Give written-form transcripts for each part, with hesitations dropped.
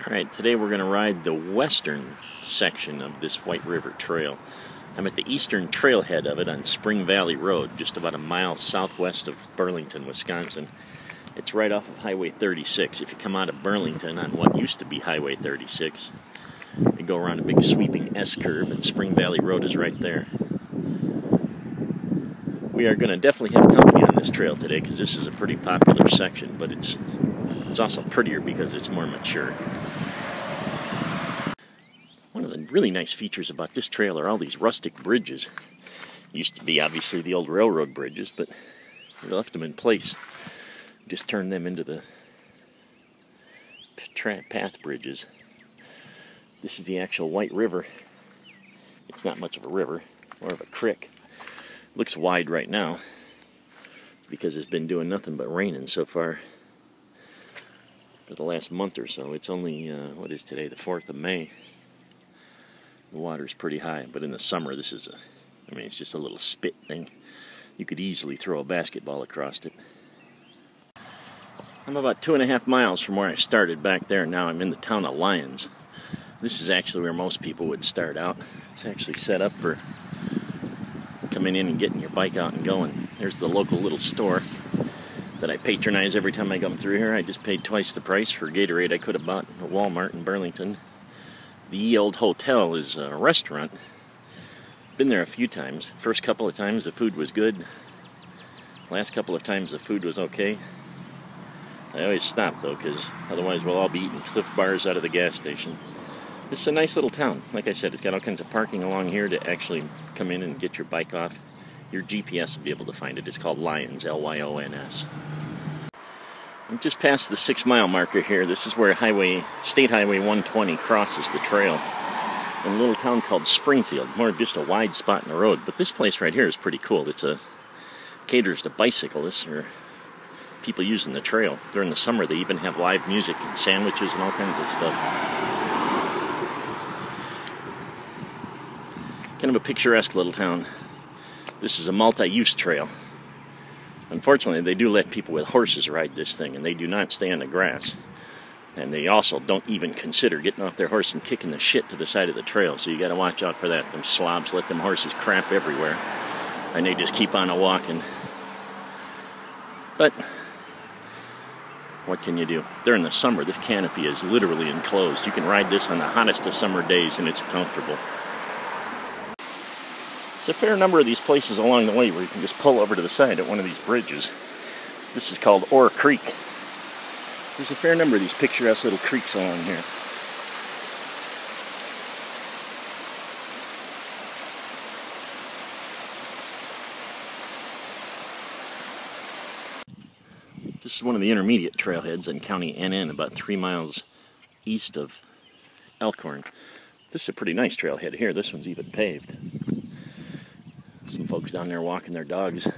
Alright, today we're going to ride the western section of this White River Trail. I'm at the eastern trailhead of it on Sporing Valley Road, just about a mile southwest of Burlington, Wisconsin. It's right off of Highway 36. If you come out of Burlington on what used to be Highway 36, you go around a big sweeping S-curve, and Sporing Valley Road is right there. We are going to definitely have company on this trail today because this is a pretty popular section, but it's also prettier because it's more mature. One of the really nice features about this trail are all these rustic bridges. Used to be obviously the old railroad bridges, but we left them in place. Just turned them into the path bridges. This is the actual White River. It's not much of a river, more of a creek. Looks wide right now. It's because it's been doing nothing but raining so far for the last month or so. It's only, what is today, the 4th of May. The water's pretty high, but in the summer this is it's just a little spit thing. You could easily throw a basketball across it. I'm about 2.5 miles from where I started back there. Now I'm in the town of Lyons. This is actually where most people would start out. It's actually set up for coming in and getting your bike out and going. There's the local little store that I patronize every time I come through here. I just paid twice the price for Gatorade I could have bought at Walmart in Burlington. The old hotel is a restaurant. Been there a few times. First couple of times the food was good. Last couple of times the food was okay. I always stop though, because otherwise we'll all be eating Cliff Bars out of the gas station. It's a nice little town. Like I said, it's got all kinds of parking along here to actually come in and get your bike off. Your GPS will be able to find it. It's called Lyons, L-Y-O-N-S. I'm just past the 6-mile marker here. This is where State Highway 120 crosses the trail in a little town called Springfield. More of just a wide spot in the road. But this place right here is pretty cool. Caters to bicyclists or people using the trail. During the summer they even have live music and sandwiches and all kinds of stuff. Kind of a picturesque little town. This is a multi-use trail. Unfortunately, they do let people with horses ride this thing, and they do not stay on the grass. And they also don't even consider getting off their horse and kicking the shit to the side of the trail, so you gotta watch out for that. Them slobs let them horses crap everywhere, and they just keep on walking. But what can you do? During the summer, this canopy is literally enclosed. You can ride this on the hottest of summer days, and it's comfortable. There's a fair number of these places along the way where you can just pull over to the side at one of these bridges. This is called Ore Creek. There's a fair number of these picturesque little creeks along here. This is one of the intermediate trailheads in County NN, about 3 miles east of Elkhorn. This is a pretty nice trailhead here. This one's even paved. Some folks down there walking their dogs.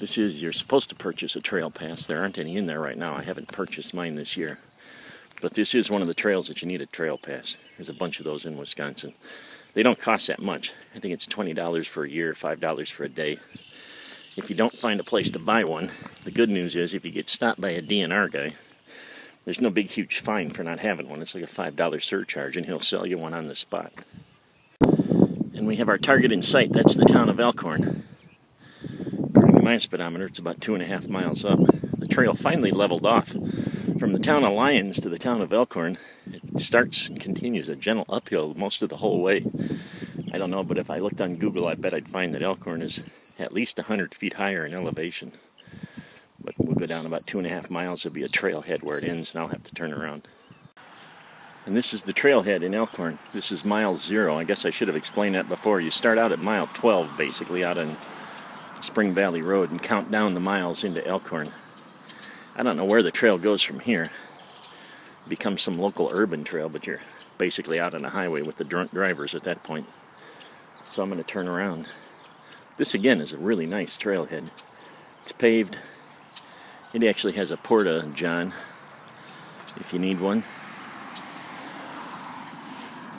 You're supposed to purchase a trail pass. There aren't any in there right now. I haven't purchased mine this year. But this is one of the trails that you need a trail pass. There's a bunch of those in Wisconsin. They don't cost that much. I think it's $20 for a year, $5 for a day. If you don't find a place to buy one, the good news is if you get stopped by a DNR guy, there's no big huge fine for not having one. It's like a $5 surcharge, and he'll sell you one on the spot. And we have our target in sight. That's the town of Elkhorn. According to my speedometer, it's about 2.5 miles up. The trail finally leveled off. From the town of Lyons to the town of Elkhorn, it starts and continues a gentle uphill most of the whole way. I don't know, but if I looked on Google, I bet I'd find that Elkhorn is at least 100 feet higher in elevation. But we'll go down about 2.5 miles. There'll be a trailhead where it ends, and I'll have to turn around. And this is the trailhead in Elkhorn. This is mile 0. I guess I should have explained that before. You start out at mile 12, basically, out on Sporing Valley Road, and count down the miles into Elkhorn. I don't know where the trail goes from here. It becomes some local urban trail, but you're basically out on a highway with the drunk drivers at that point. So I'm going to turn around. This, again, is a really nice trailhead. It's paved. It actually has a porta-john, if you need one.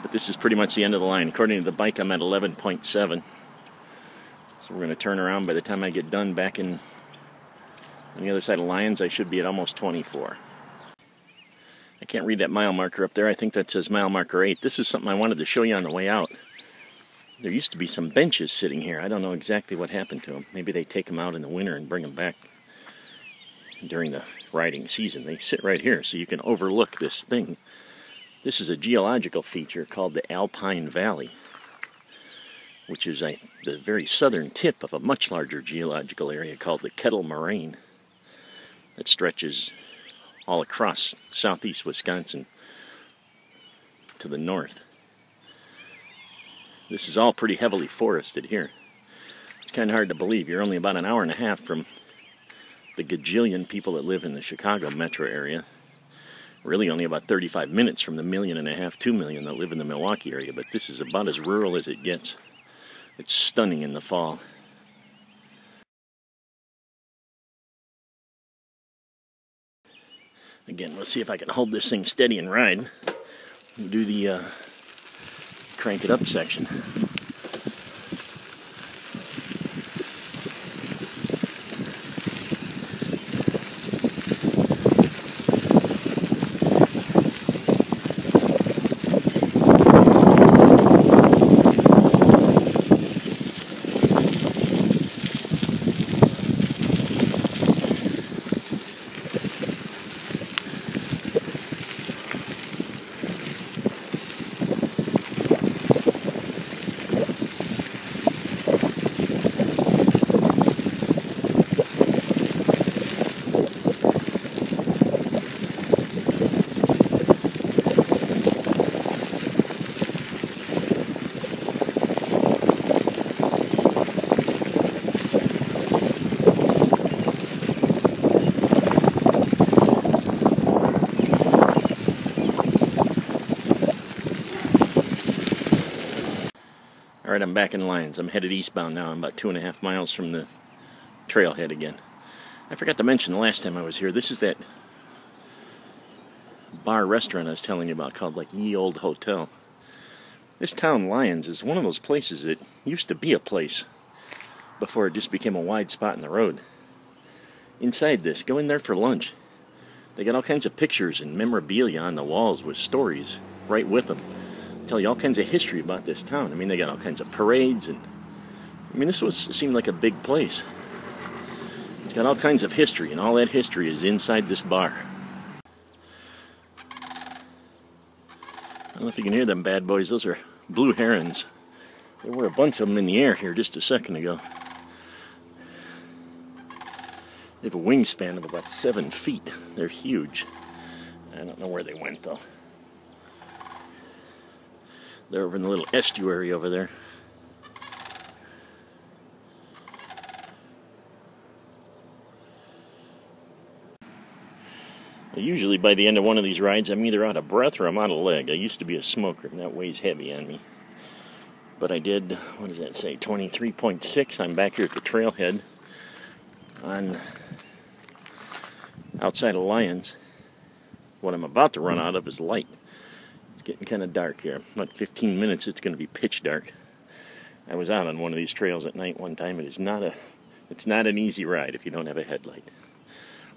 But this is pretty much the end of the line. According to the bike, I'm at 11.7. So we're going to turn around. By the time I get done back on the other side of Lyons, I should be at almost 24. I can't read that mile marker up there. I think that says mile marker 8. This is something I wanted to show you on the way out. There used to be some benches sitting here. I don't know exactly what happened to them. Maybe they take them out in the winter and bring them back during the riding season. They sit right here so you can overlook this thing. This is a geological feature called the Alpine Valley, which is the very southern tip of a much larger geological area called the Kettle Moraine that stretches all across southeast Wisconsin to the north. This is all pretty heavily forested here. It's kind of hard to believe. You're only about an hour and a half from the gajillion people that live in the Chicago metro area. Really only about 35 minutes from the 1.5 million, 2 million that live in the Milwaukee area, but this is about as rural as it gets. It's stunning in the fall. Again, let's see if I can hold this thing steady and ride. Do the crank it up section. Alright, I'm back in Lyons. I'm headed eastbound now. I'm about 2.5 miles from the trailhead again. I forgot to mention the last time I was here, this is that bar restaurant I was telling you about called like Ye Old Hotel. This town, Lyons, is one of those places that used to be a place before it just became a wide spot in the road. Inside this, go in there for lunch. They got all kinds of pictures and memorabilia on the walls with stories right with them. Tell you all kinds of history about this town. I mean, they got all kinds of parades, and I mean, seemed like a big place. It's got all kinds of history, and all that history is inside this bar. I don't know if you can hear them bad boys. Those are blue herons. There were a bunch of them in the air here just a second ago. They have a wingspan of about 7 feet. They're huge. I don't know where they went, though. They're over in the little estuary over there. Well, usually by the end of one of these rides, I'm either out of breath or I'm out of leg. I used to be a smoker, and that weighs heavy on me. But I did, what does that say, 23.6. I'm back here at the trailhead outside of Lyons. What I'm about to run out of is light. It's getting kind of dark here. About 15 minutes, it's going to be pitch dark. I was out on one of these trails at night one time. It's not an easy ride if you don't have a headlight.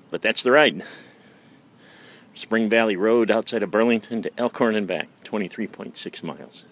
But that's the ride. Sporing Valley Road outside of Burlington to Elkhorn and back, 23.6 miles.